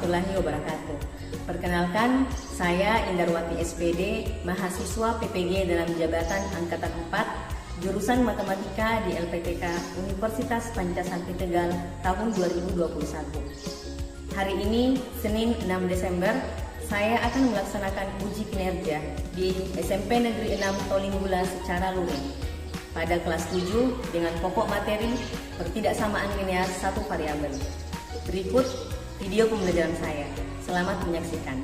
warahmatullahi wabarakatuh. Perkenalkan, saya Indarwati SPD, mahasiswa PPG dalam jabatan Angkatan 4, jurusan Matematika di LPTK Universitas Pancasila Tegal tahun 2021. Hari ini, Senin 6 Desember, saya akan melaksanakan uji kinerja di SMP Negeri 6 Tolinggula secara luring pada kelas 7 dengan pokok materi pertidaksamaan linear satu variabel. Berikut video pembelajaran saya. Selamat menyaksikan.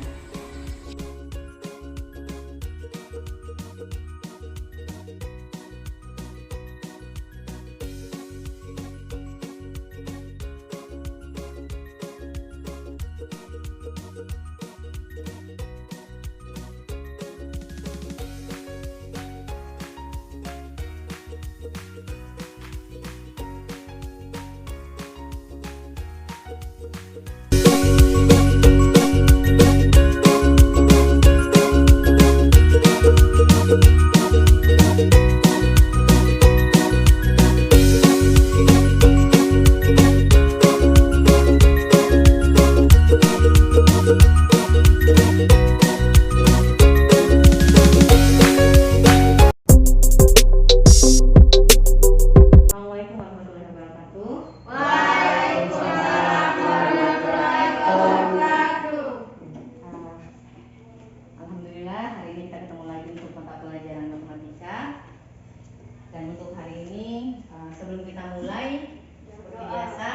Dan untuk hari ini, sebelum kita mulai, seperti biasa,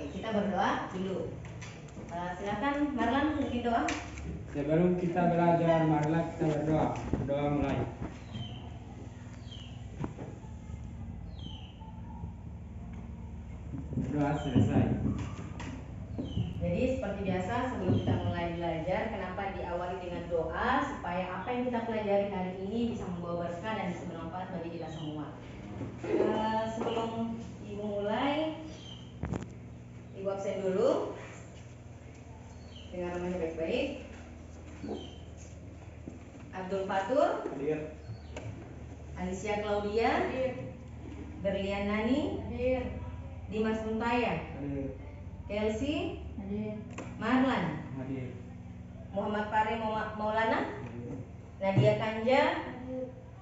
kita berdoa dulu. Silakan Marlan, bikin doa. Sebelum kita belajar, marilah kita berdoa. Doa mulai. Doa selesai. Jadi seperti biasa, sebelum kita mulai belajar, kenapa diawali dengan doa supaya apa yang kita pelajari hari ini bisa membawa berkah dan bisa bermanfaat bagi kita semua. Sebelum Ibu mulai, Ibu absen dulu. Dengar namanya baik-baik. Abdul Fatur, Hadir. Alicia Claudia, Berlian Nani, Dimas Muntaya, Hadir. Kelsey, Marlan, Hadir. Muhammad Fahri Maulana, Nadia Kanja,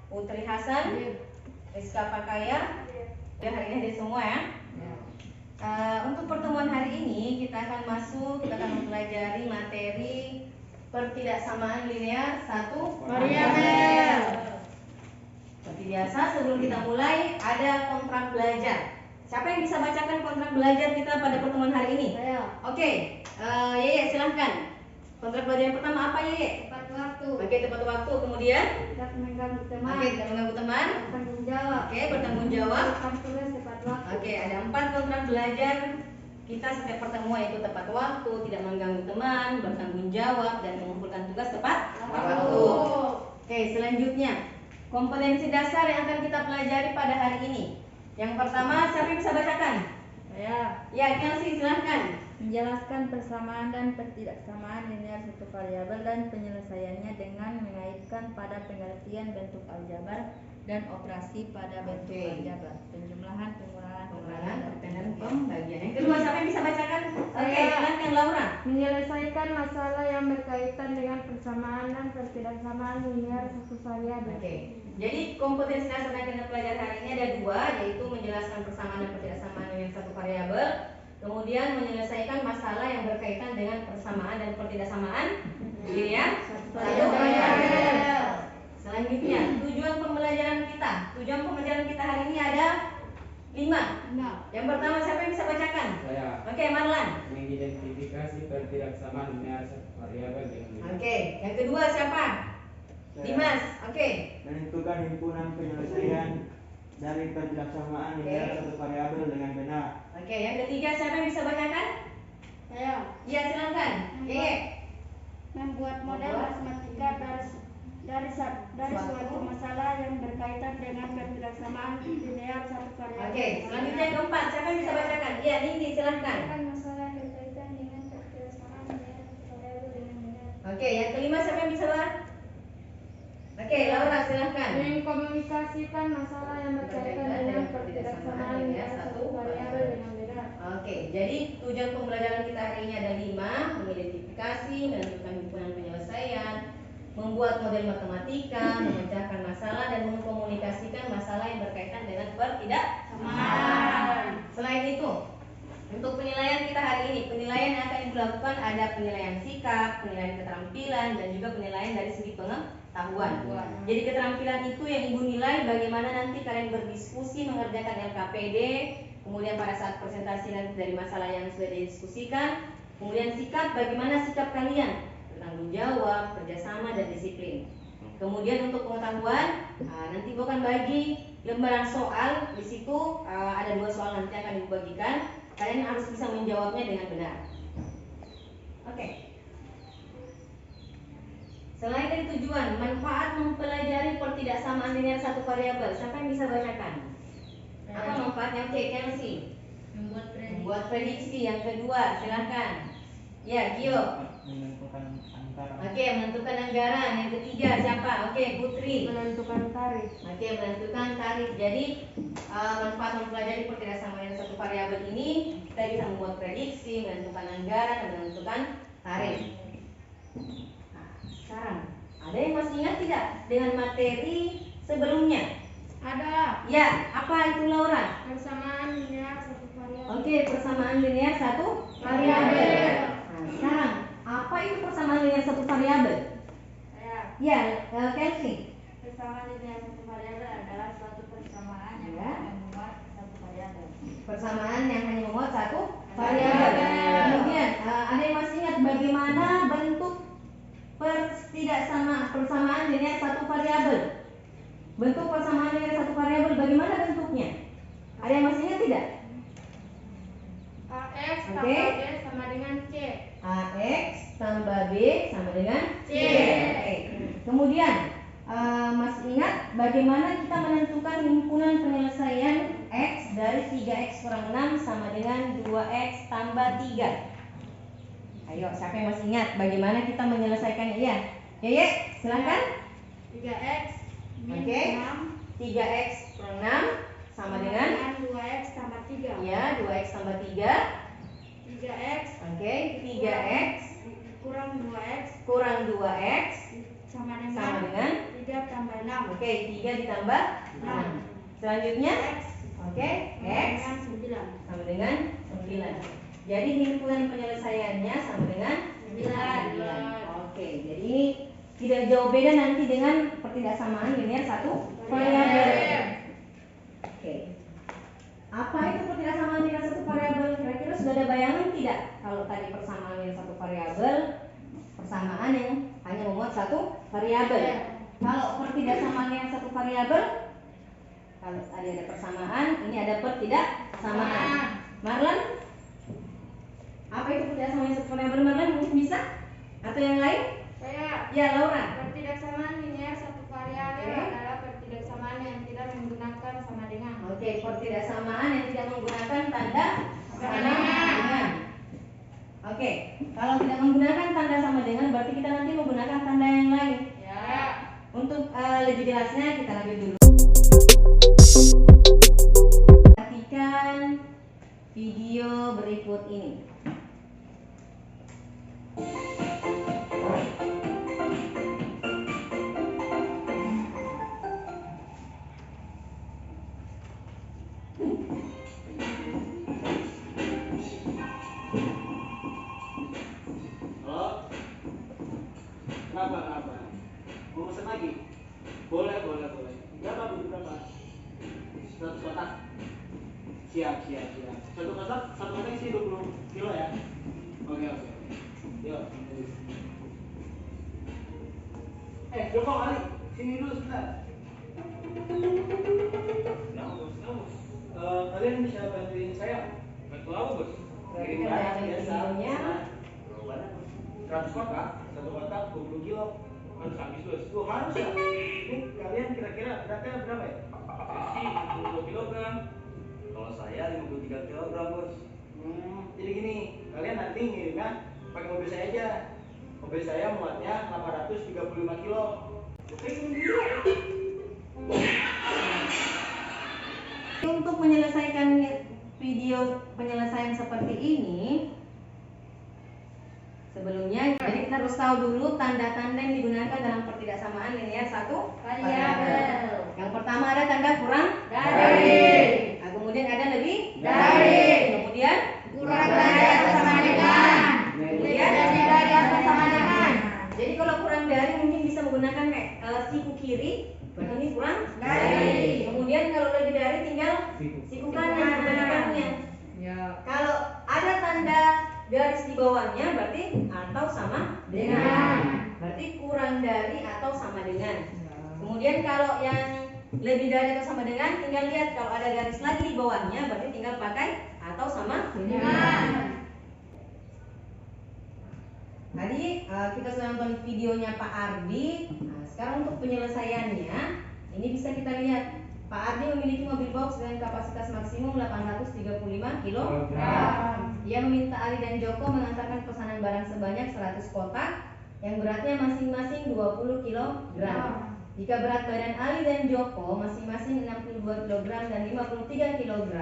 Putri Hasan, Rizka Pakaya. Ya, hari ini hadir semua ya. Untuk pertemuan hari ini kita akan mempelajari materi pertidaksamaan linear satu variabel. Seperti biasa, sebelum kita mulai ada kontrak belajar. Siapa yang bisa bacakan kontrak belajar kita pada pertemuan hari ini? Saya. Oke, Yeye silahkan. Kontrak belajar yang pertama apa, Yeye? Tepat waktu. Oke, tepat waktu. Kemudian? Tidak mengganggu teman. Oke, tidak mengganggu teman. Bertanggung jawab. Oke, bertanggung jawab. Melakukan tugas tepat waktu. Oke, ada 4 kontrak belajar kita setiap pertemuan, yaitu tepat waktu, tidak mengganggu teman, bertanggung jawab, dan mengumpulkan tugas tepat waktu. Oke, selanjutnya kompetensi dasar yang akan kita pelajari pada hari ini. Yang pertama, siapa yang bisa bacakan? Saya. Ya, Kelsey silahkan. Menjelaskan persamaan dan pertidaksamaan linear satu variabel dan penyelesaiannya dengan mengaitkan pada pengertian bentuk aljabar dan operasi pada bentuk aljabar, penjumlahan, pengurangan, dan pembagian. Yang kedua, siapa yang bisa bacakan? Oke, silahkan Laura. menyelesaikan masalah yang berkaitan dengan persamaan dan pertidaksamaan linear satu variabel. Oke, jadi kompetensi dasar yang kita pelajari hari ini ada 2, yaitu menjelaskan persamaan dan pertidaksamaan linear satu variabel, kemudian menyelesaikan masalah yang berkaitan dengan persamaan dan pertidaksamaan linear satu variabel. Selanjutnya, tujuan pembelajaran kita hari ini ada 5. Yang pertama, siapa yang bisa bacakan? Saya. Oke, Marlan. Mengidentifikasi pertidaksamaan linear satu variabel dengan benar. Oke, yang kedua siapa? Saya. Dimas. Oke. Menentukan himpunan penyelesaian dari pertidaksamaan linear satu variabel dengan benar. Oke, yang ketiga siapa yang bisa bacakan? Saya. Iya, silakan. Yeye. Membuat model matematika dari suatu masalah yang berkaitan dengan pertidaksamaan linear satu variabel. Oke, selanjutnya yang keempat, siapa yang bisa bacakan? Iya, Nindi, silahkan. Masalah yang berkaitan dengan pertidaksamaan linear satu variabel dengan benar. Oke, yang kelima siapa yang bisa baca? Oke, Laura, silahkan. Mengkomunikasikan masalah yang berkaitan dengan pertidaksamaan linear satu variabel dengan benar. Oke, jadi tujuan pembelajaran kita hari ini ada 5, mengidentifikasi, operasi, menentukan himpunan penyelesaian, membuat model matematika, memecahkan masalah, dan mengkomunikasikan masalah yang berkaitan dengan pertidaksamaan. Selain itu, untuk penilaian kita hari ini, penilaian yang akan dilakukan ada penilaian sikap, penilaian keterampilan, dan juga penilaian dari segi pengetahuan. Jadi keterampilan itu yang ibu nilai bagaimana nanti kalian berdiskusi mengerjakan LKPD, kemudian pada saat presentasi nanti dari masalah yang sudah didiskusikan. Kemudian sikap, bagaimana sikap kalian bertanggung jawab, kerjasama, dan disiplin. Kemudian untuk pengetahuan, nanti ibu akan bagi lembaran soal. Di situ ada 2 soal nanti akan ibu bagikan. Kalian harus bisa menjawabnya dengan benar. Oke. Selain dari tujuan, manfaat mempelajari pertidaksamaan linear satu variabel. Siapa yang bisa bacakan? Apa manfaatnya? Oke, Kelsey. Membuat prediksi. Yang kedua, silahkan. Ya, Gio. Menentukan antara. Oke, menentukan anggaran. Yang ketiga siapa? Oke, Putri. Menentukan tarif. Oke, menentukan tarif. Jadi manfaat mempelajari pertidaksamaan satu variabel ini, kita bisa membuat prediksi, menentukan anggaran, dan menentukan tarif. Nah, sekarang ada yang masih ingat tidak dengan materi sebelumnya? Ada. Ya, apa itu Laura? Persamaan linear satu variabel. Oke, persamaan linear satu variabel. Nah, sekarang apa itu persamaan linear satu variabel? Ya, Kelsey. Persamaan linear satu variabel adalah suatu persamaan yang Ya. hanya memuat satu variabel. Persamaan yang hanya memuat satu variabel. Kemudian ada yang masih ingat bagaimana bentuk persamaan linear satu variabel? Bentuk persamaan linear satu variabel bagaimana bentuknya? Ada yang masih ingat tidak? AX Oke. tambah B sama dengan C. AX tambah B sama dengan C. Oke. Kemudian masih ingat bagaimana kita menentukan himpunan penyelesaian X dari 3X kurang 6 sama dengan 2X tambah 3? Ayo, siapa yang masih ingat bagaimana kita menyelesaikannya? Iya. Ya, silakan. 3X min Oke. 6 3X kurang 6 sama dengan 2X tambah 3. ya 2X tambah 3. 3X Oke, 3X kurang 2X kurang 2X sama sama dengan dengan 3 tambah 6. Oke, 3 ditambah 6. Selanjutnya, X oke, X dengan 9. sama dengan 9. Jadi himpunan penyelesaiannya sama dengan 9. Oke, jadi ini tidak jauh beda nanti dengan pertidaksamaan linear satu variabel. Oke. Apa itu pertidaksamaan linear satu variabel? Kira-kira sudah ada bayangan tidak? Kalau tadi persamaan linear satu variabel, persamaan yang hanya memuat satu variabel. Kalau pertidaksamaan linear satu variabel, kalau tadi ada persamaan, ini ada pertidaksamaan. Marlon, apa itu pertidaksamaan satu variabel? Marlon mungkin bisa? Atau yang lain? Saya Ya, Laura. pertidaksamaan linear satu variabel Oke. adalah pertidaksamaan yang tidak menggunakan sama dengan. Oke, pertidaksamaan yang tidak menggunakan tanda sama dengan. dengan. Oke, kalau tidak menggunakan tanda sama dengan berarti kita nanti menggunakan tanda yang lain. Ya. Untuk lebih jelasnya kita lanjut dulu. Perhatikan video berikut ini. Halo? Kenapa? Mau pesan lagi? Boleh. Berapa? 100 kotak? Siap. Satu kotak isi 20 kilo ya? Oke. Yuk. Joko, mari. Sini dulu sebentar. Kalian bisa bantuin saya? Bantu apa, Bos? Kirim barang biasa. Berapa? 100 kotak, satu kotak 20 kilo. Harus habis, Bos. Harus ya? Ini kalian kira-kira beratnya berapa ya? Sih 62 kilogram. Kalau saya 53 kilogram, Bos. Jadi gini, kalian nanti ngirimnya pakai mobil saya aja. Mobil saya muatnya 835 kilo. Untuk menyelesaikan video penyelesaian seperti ini, Sebelumnya, jadi kita harus tahu dulu tanda-tanda yang digunakan dalam pertidaksamaan linear satu variabel. Yang pertama ada tanda kurang dari. Nah, kemudian ada lebih dari. Kemudian kurang dari atau sama dengan. kemudian Lebih dari atau sama dengan. Jadi kalau kurang dari mungkin bisa menggunakan siku kiri, berarti ini kurang dari. Kemudian kalau lebih dari tinggal siku kanan, kebalikannya. Kalau ada tanda garis di bawahnya berarti atau sama dengan. Berarti kurang dari atau sama dengan. Kemudian kalau yang lebih dari atau sama dengan, tinggal lihat kalau ada garis lagi di bawahnya berarti tinggal pakai atau sama dengan. Tadi kita sudah nonton videonya Pak Ardi. Nah, sekarang untuk penyelesaiannya, ini bisa kita lihat. Pak Ardi memiliki mobil box dengan kapasitas maksimum 835 kg. Ia meminta Ali dan Joko mengantarkan pesanan barang sebanyak 100 kotak yang beratnya masing-masing 20 kg. Jika berat badan Ali dan Joko masing-masing 62 kg dan 53 kg,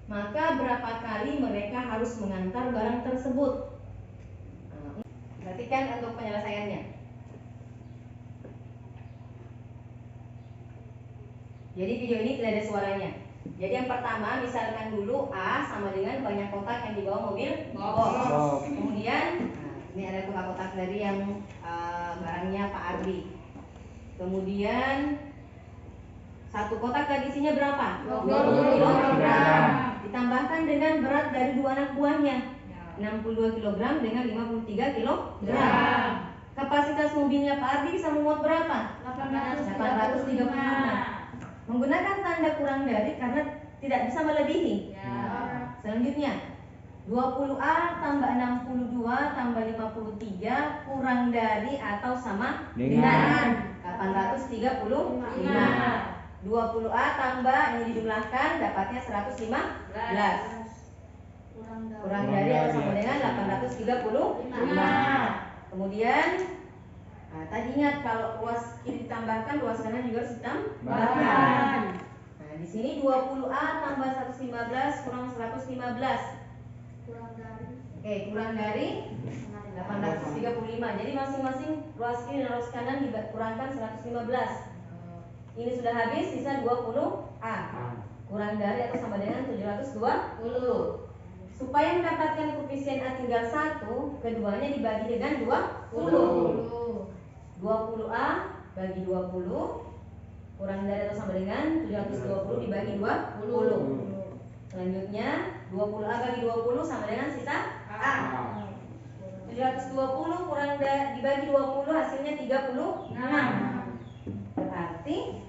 maka berapa kali mereka harus mengantar barang tersebut? Perhatikan untuk penyelesaiannya. Jadi video ini tidak ada suaranya. Jadi yang pertama, misalkan dulu A sama dengan banyak kotak yang dibawa mobil box. Kemudian ini ada kotak-kotak dari yang barangnya Pak Ardi. Kemudian satu kotak tadi isinya berapa? 20 kg. Ditambahkan dengan berat dari dua anak buahnya, 62 kg dengan 53 kg. Kapasitas mobilnya Pak Ardi bisa memuat berapa? 835. Menggunakan tanda kurang dari karena tidak bisa melebihi. Selanjutnya 20A tambah 62 tambah 53 kurang dari atau sama dengan 835. 20A tambah ini dijumlahkan dapatnya 115. Kurang dari atau sama dengan 835. Kemudian tadi ingat kalau ruas kiri ditambahkan, ruas kanan juga harus ditambahkan. Nah, di sini 20A tambah 115 kurang 115. Kurang dari 835. Jadi masing-masing ruas kiri dan ruas kanan dikurangkan 115. Ini sudah habis, sisa 20A. Kurang dari atau sama dengan 720. Supaya mendapatkan koefisien A tinggal 1, keduanya dibagi dengan 20. 20A bagi 20 kurang dari atau sama dengan 720 dibagi 20. Selanjutnya 20A bagi 20 sama dengan sisa A. 720 kurang dibagi 20 hasilnya 36. Berarti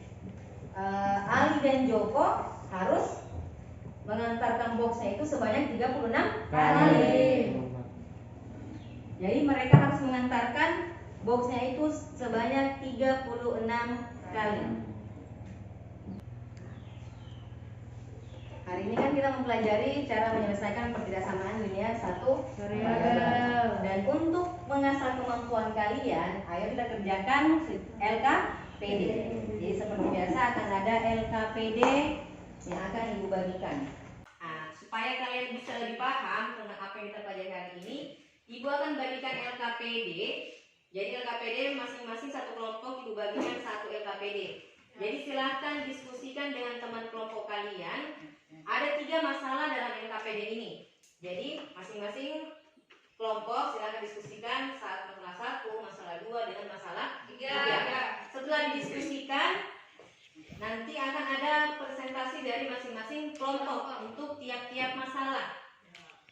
Ali dan Joko harus mengantarkan boxnya itu sebanyak 36 kali. Jadi mereka harus mengantarkan boxnya itu sebanyak 36 kali. Hari ini kan kita mempelajari cara menyelesaikan pertidaksamaan linear satu variabel. Dan untuk mengasah kemampuan kalian, ayo kita kerjakan LKPD. Jadi seperti biasa akan ada LKPD yang akan Ibu bagikan. Nah, supaya kalian bisa lebih paham tentang apa yang kita pelajari hari ini, Ibu akan bagikan LKPD. Jadi LKPD masing-masing satu kelompok Ibu bagikan satu LKPD. Jadi silahkan diskusikan dengan teman kelompok kalian. Ada 3 masalah dalam LKPD ini. Jadi masing-masing kelompok silahkan diskusikan masalah 1, masalah 2 dengan masalah 3. Setelah didiskusikan, nanti akan ada presentasi dari masing-masing kelompok untuk tiap-tiap masalah.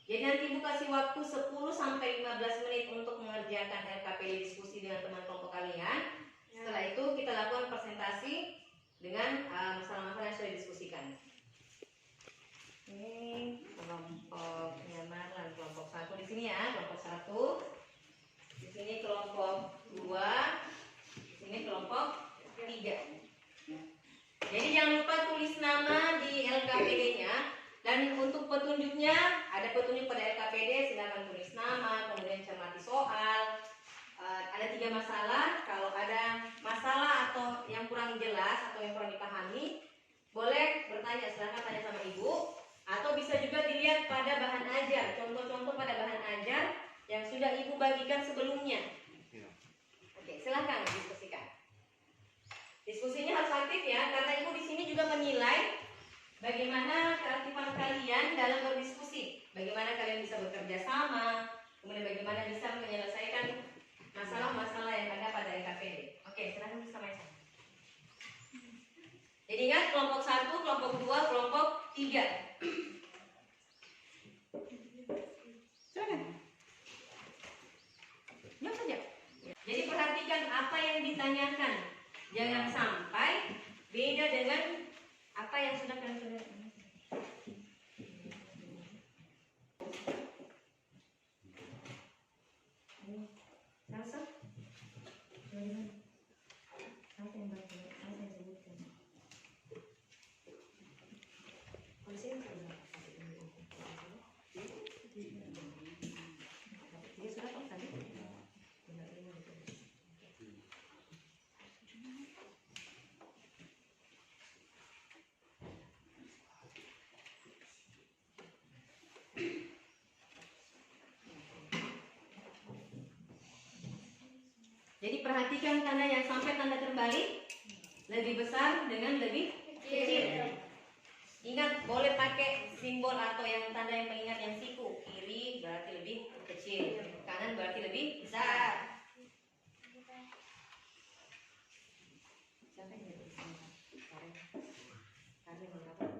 Jadi nanti Ibu kasih waktu 10-15 menit untuk mengerjakan LKPD diskusi dengan teman kelompok kalian. Setelah itu kita lakukan presentasi dengan masalah-masalah yang sudah didiskusikan. Ini kelompok nyamaran kelompok 1 di sini ya, kelompok 1. Di sini kelompok 2. Di sini kelompok 3. Jadi jangan lupa tulis nama di LKPD-nya. Dan untuk petunjuknya, ada petunjuk pada LKPD, silakan tulis nama, kemudian cermati soal. Ada 3 masalah. Kalau ada masalah atau yang kurang jelas atau yang kurang dipahami, boleh bertanya, silakan tanya sama Ibu. Atau bisa juga dilihat pada bahan ajar, contoh-contoh pada bahan ajar yang sudah Ibu bagikan sebelumnya. Oke, silahkan diskusikan. Diskusinya harus aktif ya, karena Ibu di sini juga menilai bagaimana keaktifan kalian dalam berdiskusi. Bagaimana kalian bisa bekerja sama, kemudian bagaimana bisa menyelesaikan masalah-masalah yang ada pada LKPD. Oke, silahkan bersama saya. Jadi ingat, kelompok 1, kelompok 2, kelompok 3. Silakan. Jawab saja. Jadi perhatikan apa yang ditanyakan. Jangan sampai beda dengan apa yang sudah kalian sudah. Rasa? Apa yang baik? Apa yang sebutkan? Dia sudah tahu tadi. Jadi perhatikan tanda yang sampai tanda terbalik lebih besar dengan lebih kecil. Ingat, boleh pakai simbol atau yang tanda yang mengingat yang siku. Kiri berarti lebih kecil, kanan berarti lebih besar. Siapa yang jadi Karen? Karen berapa?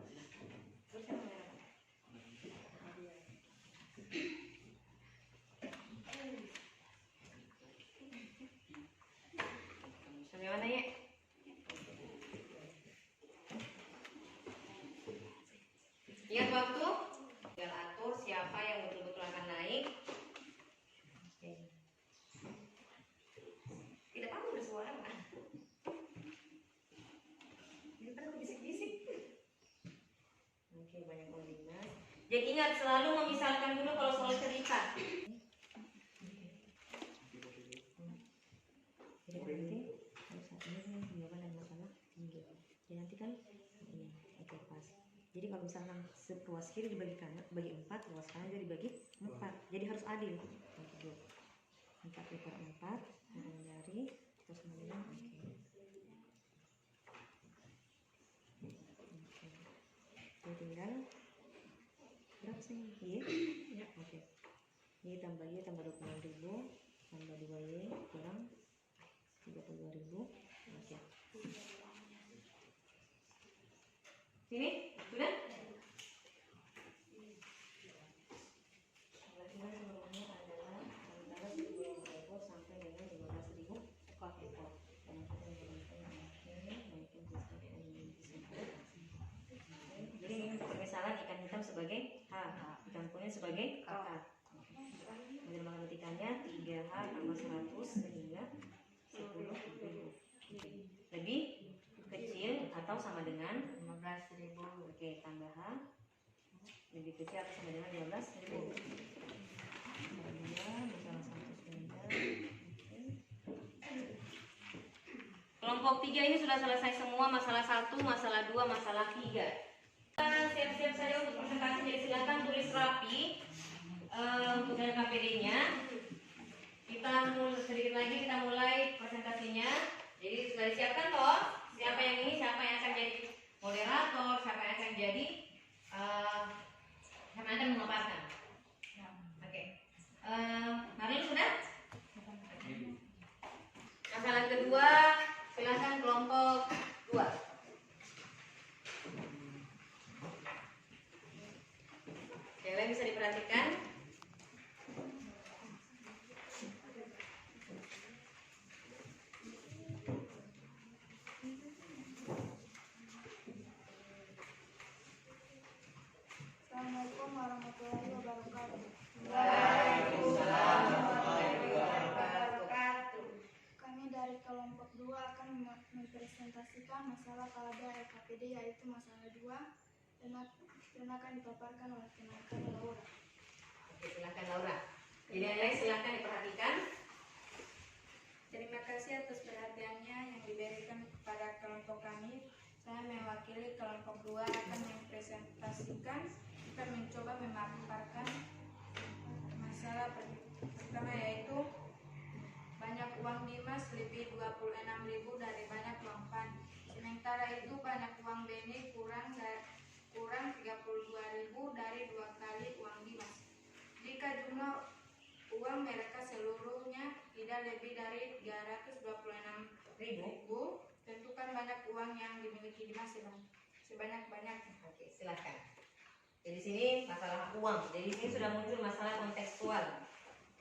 Sampai mana ya? Ingat waktu, tinggal atur siapa yang betul-betul akan naik. Oke. Tidak apa-apa bersuara kan? Daripada bisik-bisik. Oke, banyak koordinat. Jadi ingat, selalu memisahkan dulu kalau soal cerita. Jadi nanti kalau saat ini jawaban dan masalah tinggi. Jadi nanti kan ini oke pas. Jadi kalau misalkan ruas kiri dibagi kanan, bagi 4, ruas kanan juga dibagi 4. Jadi harus adil. Oke, 4/4 dari terus kemudian oke. Jadi tinggal berapa sih? Ya, oke. Y tambah Y tambah 20.000 tambah 2Y kurang 32.000. Oke. Sini, sudah? Latihan seluruhnya adalah antara 10.000 ekor sampai dengan 15.000 ekor. Jadi ini misalnya ikan hitam sebagai H, ikan kuning sebagai K. Kemudian matematikannya 3H tambah 100 sehingga 10.000. Lebih kecil atau sama dengan 15.000. Oke, tambah H lebih kecil atau sama dengan 15.000. Masalah 1 kelompok 3 ini sudah selesai semua, masalah 1, masalah 2, masalah 3. Siap-siap saja untuk presentasi, jadi silakan tulis rapi untuk LKPD-nya. Kita sedikit lagi kita mulai presentasinya. Jadi sudah disiapkan toh? Siapa yang ini, siapa yang akan jadi moderator, siapa yang akan jadi siapa yang akan memaparkan. Oke. Marlin sudah? Masalah kedua, silakan kelompok 2. Yang lain bisa diperhatikan. Assalamualaikum warahmatullahi wabarakatuh. Waalaikumsalam warahmatullahi wabarakatuh. Kami dari kelompok 2 akan mempresentasikan masalah pada LKPD, yaitu masalah 2 dan akan dipaparkan oleh rekan Laura. Oke, silakan Laura. Jadi yang lain silakan diperhatikan. Terima kasih atas perhatiannya yang diberikan kepada kelompok kami. Saya mewakili kelompok 2 akan mempresentasikan, akan mencoba memaparkan masalah 26.000 dari banyak uang PAN. Sementara itu banyak uang Beni kurang 32.000 dari 2 kali uang Dimas. Jika jumlah uang mereka seluruhnya tidak lebih dari 326.000, tentukan banyak uang yang dimiliki Dimas sebanyak-banyaknya. Oke, silakan. Jadi sini masalah uang. Jadi sini sudah muncul masalah kontekstual.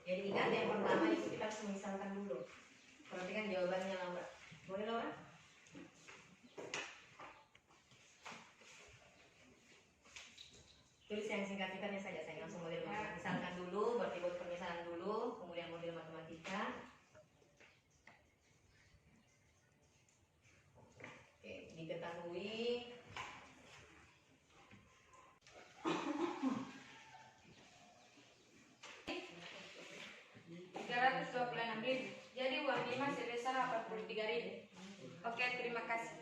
Jadi ingat yang pertama itu kita harus memisalkan dulu. Perhatikan jawabannya Laura. Boleh Laura? Tulis yang singkat-singkatnya saja, saya langsung model misalkan dulu, berarti buat permisalan dulu, kemudian model matematika. Oke, diketahui 326.000. Jadi uang Dimas sebesar 83.000. Oke, terima kasih.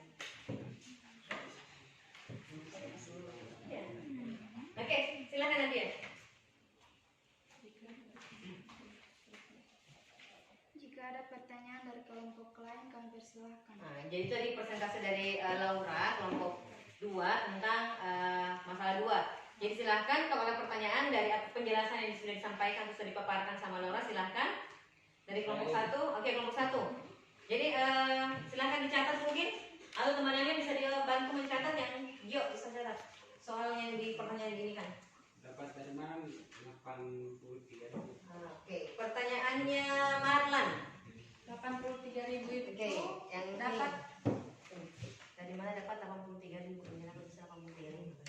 Oke, silakan Nadia. Jika ada pertanyaan dari kelompok lain, kami persilahkan. Nah, jadi tadi persentase dari Laura kelompok 2 tentang masalah 2. Jadi silahkan kalau ada pertanyaan dari penjelasan yang sudah disampaikan sudah dipaparkan sama Laura, silahkan dari kelompok 1. Oke, kelompok 1. Jadi silahkan dicatat mungkin, atau teman-teman bisa dibantu mencatat yang Gio bisa catat soal yang di pertanyaan ini kan. Dapat dari mana? 83. Oke, pertanyaannya Marlan. 83.000 itu Oke, yang dapat dari mana dapat 83.000? Kenapa bisa 83.000?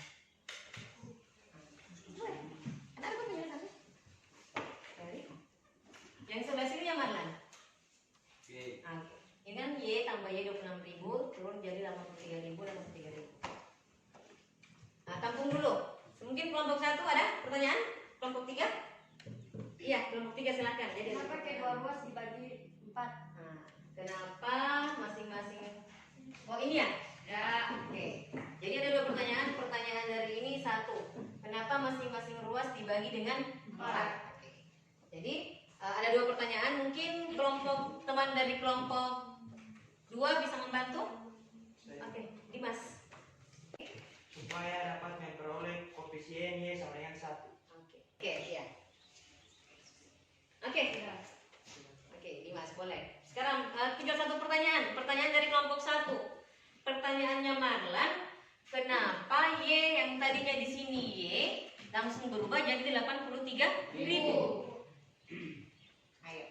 Ada apa penjelasan? Yang sebelah sini yang Marlan. Oke. Ini kan Y tambah Y 26.000 turun jadi 83.000. Nah, tampung dulu. Mungkin kelompok 1 ada pertanyaan? Kelompok 3? Iya, kelompok 3 silakan. Jadi kenapa kedua ruas dibagi 4? Nah, kenapa masing-masing? Oh ini ya? Ya, oke. Jadi ada 2 pertanyaan. Pertanyaan dari ini 1. Kenapa masing-masing ruas dibagi dengan 4? Oke. Jadi ada 2 pertanyaan. Mungkin kelompok teman dari kelompok 2 bisa membantu? Oke, Dimas. Supaya dapat memperoleh koefisien Y sama dengan 1. Oke, iya. Oke. Oke, Dimas boleh. Sekarang tinggal 1 pertanyaan. Pertanyaan dari kelompok 1. Pertanyaannya Marlan, kenapa Y yang tadinya di sini Y langsung berubah jadi 83.000? Ayo.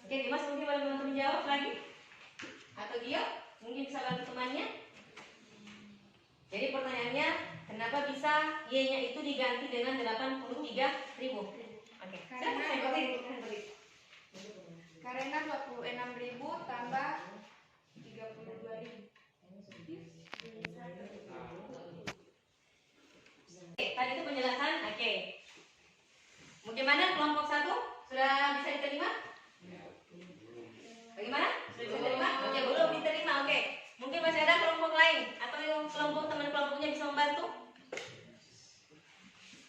Oke, Dimas mungkin boleh bantu menjawab lagi? Atau Gio? Mungkin bisa bantu temannya? Jadi pertanyaannya, kenapa bisa Y-nya itu diganti dengan 83.000? Oke. Karena 26.000 tambah 32.000. Oke, tadi itu penjelasan. Oke. Bagaimana kelompok 1? Sudah bisa diterima? Bagaimana? Sudah bisa diterima? Oke, belum diterima. Oke. Mungkin masih ada kelompok lain atau yang kelompok teman kelompoknya bisa membantu?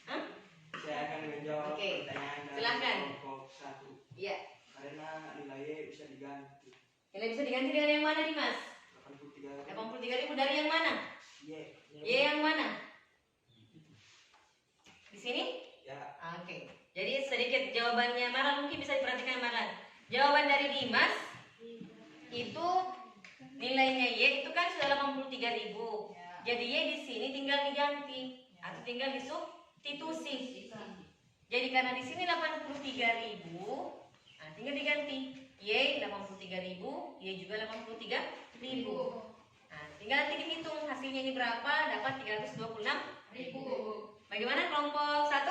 Hah? Saya akan menjawab Oke. pertanyaan dari Silakan. kelompok 1. Iya. Karena nilai Y bisa diganti. Ini bisa diganti dengan yang mana, Dimas? 83. 83.000 dari yang mana? Y. Y yang mana? Di sini? Ya. Oke. Jadi sedikit jawabannya Marlan mungkin bisa diperhatikan Marlan. Jawaban dari Dimas itu nilainya Y itu kan sudah 83.000. Jadi Y di sini tinggal diganti atau tinggal disubstitusi. Jadi karena di sini 83.000, nah tinggal diganti Y 83.000, Y juga 83.000. Nah, tinggal nanti dihitung hasilnya ini berapa, dapat 326.000. Bagaimana kelompok 1?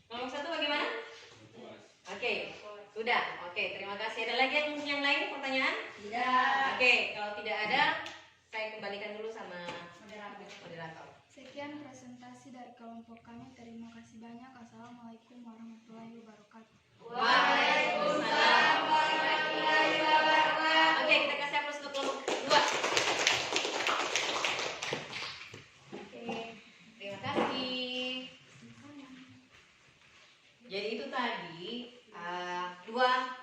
Kelompok 1 bagaimana? Oke, sudah. Oke, terima kasih. Ada lagi yang lain pertanyaan? Tidak. Oke, kalau tidak ada, saya kembalikan dulu sama moderator. Sekian presentasi dari kelompok kami. Terima kasih banyak. Assalamualaikum warahmatullahi wabarakatuh. Waalaikumsalam warahmatullahi wabarakatuh. Oke, kita kasih aplaus untuk kelompok 2. Oke, terima kasih. Jadi itu tadi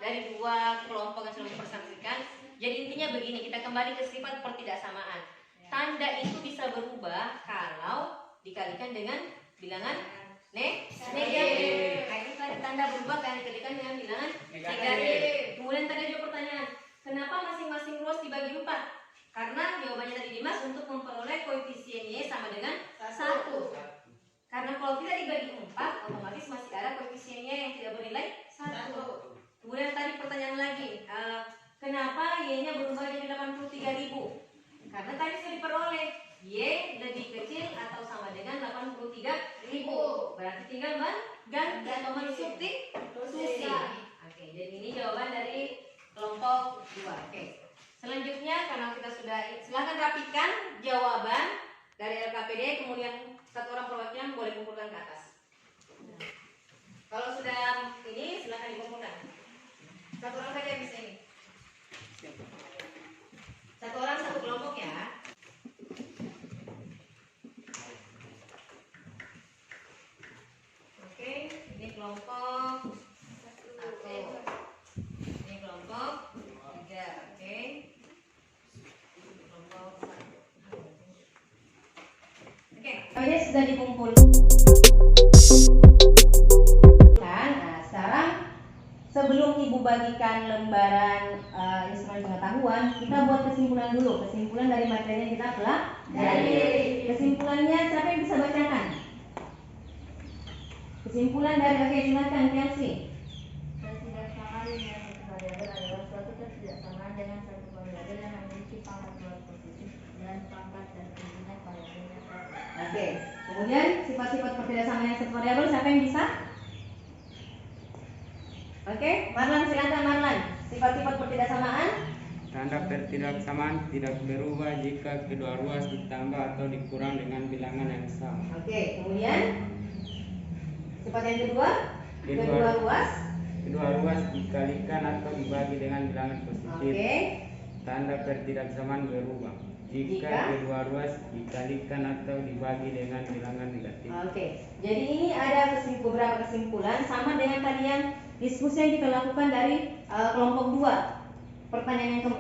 dari dua kelompok yang sudah mempersatukan. Jadi intinya begini, kita kembali ke sifat pertidaksamaan. Tanda itu bisa berubah kalau dikalikan dengan bilangan negatif. Nah, itu tadi tanda berubah karena dikalikan dengan bilangan negatif. Kemudian tadi juga pertanyaan, kenapa masing-masing ruas dibagi 4? Karena jawabannya tadi Dimas untuk memperoleh koefisien Y sama dengan 1. Karena kalau tidak dibagi 4, otomatis masih ada koefisien Y yang tidak bernilai 1. Kemudian tadi pertanyaan lagi, kenapa Y-nya berubah jadi 83.000? Karena tadi sudah diperoleh Y lebih kecil atau sama dengan 83.000. Berarti tinggal mengganti atau mensubstitusi. Oke, jadi ini jawaban dari kelompok 2. Oke. Selanjutnya karena kita sudah, silahkan rapikan jawaban dari LKPD, kemudian satu orang perwakilan boleh kumpulkan ke atas. Kalau sudah ini silahkan dikumpulkan. Satu orang saja bisa ini. Satu orang satu kelompok ya. Oke, ini kelompok 1. Ini kelompok 3. Oke. Kelompok 1. Oke, ini sudah dikumpulkan. Nah, sekarang sebelum Ibu bagikan lembaran instrumen pengetahuan, kita buat kesimpulan dulu. Kesimpulan dari materi yang kita pelajari. Kesimpulannya siapa yang bisa bacakan? Kesimpulan dari, oke, silakan Kelsey. Ketidaksamaan linear satu variabel adalah suatu ketidaksamaan dengan satu variabel yang memiliki pangkat luar positif dan pangkat dan tingginya variabelnya sama. Oke, kemudian sifat-sifat pertidaksamaan yang satu variabel siapa yang bisa? Oke, Marlan, silakan Marlan. Sifat-sifat pertidaksamaan. Tanda pertidaksamaan tidak berubah jika kedua ruas ditambah atau dikurang dengan bilangan yang sama. Oke, kemudian sifat yang kedua, Kedua ruas dikalikan atau dibagi dengan bilangan positif. Oke. Tanda pertidaksamaan berubah jika kedua ruas dikalikan atau dibagi dengan bilangan negatif. Oke, jadi ini ada beberapa kesimpulan sama dengan tadi yang diskusi yang kita lakukan dari kelompok 2.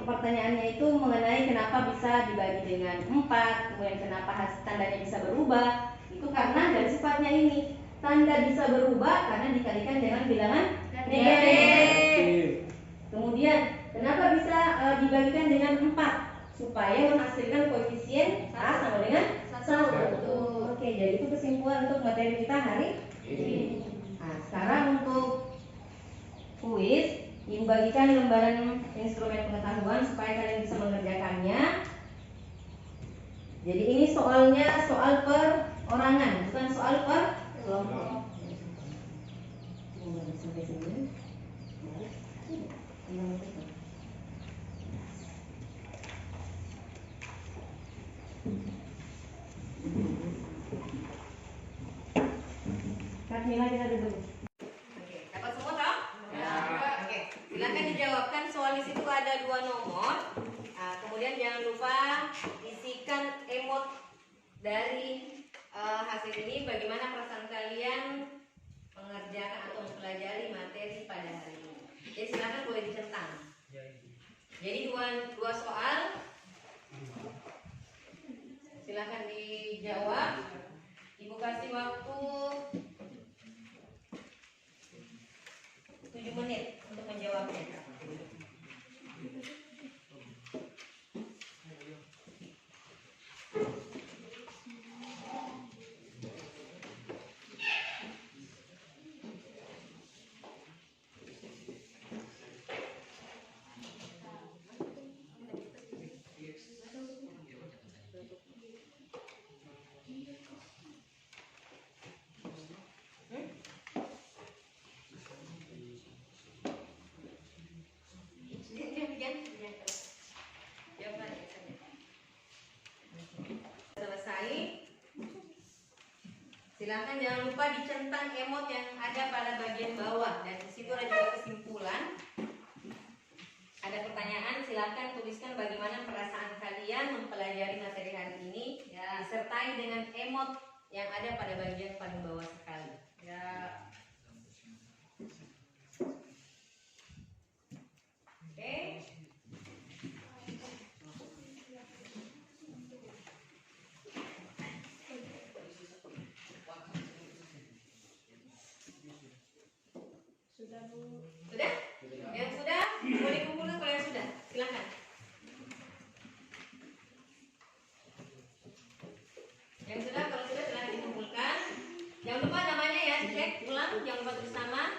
Pertanyaannya itu mengenai kenapa bisa dibagi dengan 4, kemudian kenapa tandanya bisa berubah. Itu karena dari sifatnya ini. Tanda bisa berubah karena dikalikan dengan bilangan negatif. Kemudian kenapa bisa dibagikan dengan 4? Supaya menghasilkan koefisien A sama dengan 1. Oke, jadi itu kesimpulan untuk materi kita hari ini. Nah, sekarang untuk kuis, Ibu bagikan lembaran instrumen pengetahuan supaya kalian bisa mengerjakannya. Jadi ini soalnya soal perorangan, bukan soal per kelompok. Sampai sini. Kak Mila, kita duduk. Oke, dapat semua toh? Ya. Oke, silakan dijawabkan. Soal di situ ada 2 nomor. Nah, kemudian jangan lupa isikan emot dari hasil ini. Bagaimana perasaan kalian mengerjakan atau mempelajari materi pada hari ini? Jadi silakan boleh dicentang. Jadi dua soal. Silakan dijawab. Ibu kasih waktu 7 menit untuk menjawabnya. Selesai. Silakan jangan lupa dicentang emot yang ada pada bagian bawah, dan di situ ada juga kesimpulan. Ada pertanyaan, silakan tuliskan bagaimana perasaan kalian mempelajari materi hari ini, ya, disertai dengan emot yang ada pada bagian paling bawah sekali. Ya. Sudah Bu. Sudah? Yang sudah, boleh kumpulkan kalau yang sudah. Silakan. Yang sudah, kalau sudah silakan dikumpulkan. Jangan lupa namanya ya, cek ulang, jangan lupa tulis nama.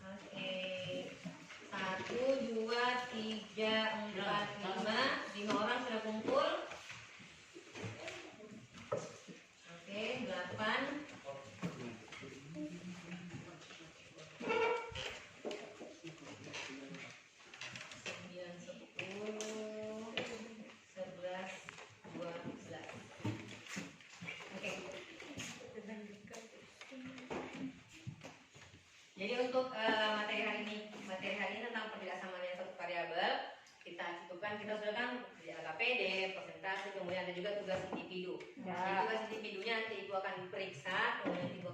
Oke. 1, 2, 3, 4, 5 orang sudah kumpul. Oke, 8. 9, 10, 11, 12. Jadi untuk materi hari ini tentang perbedaan yang satu variabel kita cukupkan. Kita sudah kan KPD, persentase, kemudian ada juga tugas individu. Tugas individunya nanti Ibu akan periksa, kemudian Ibu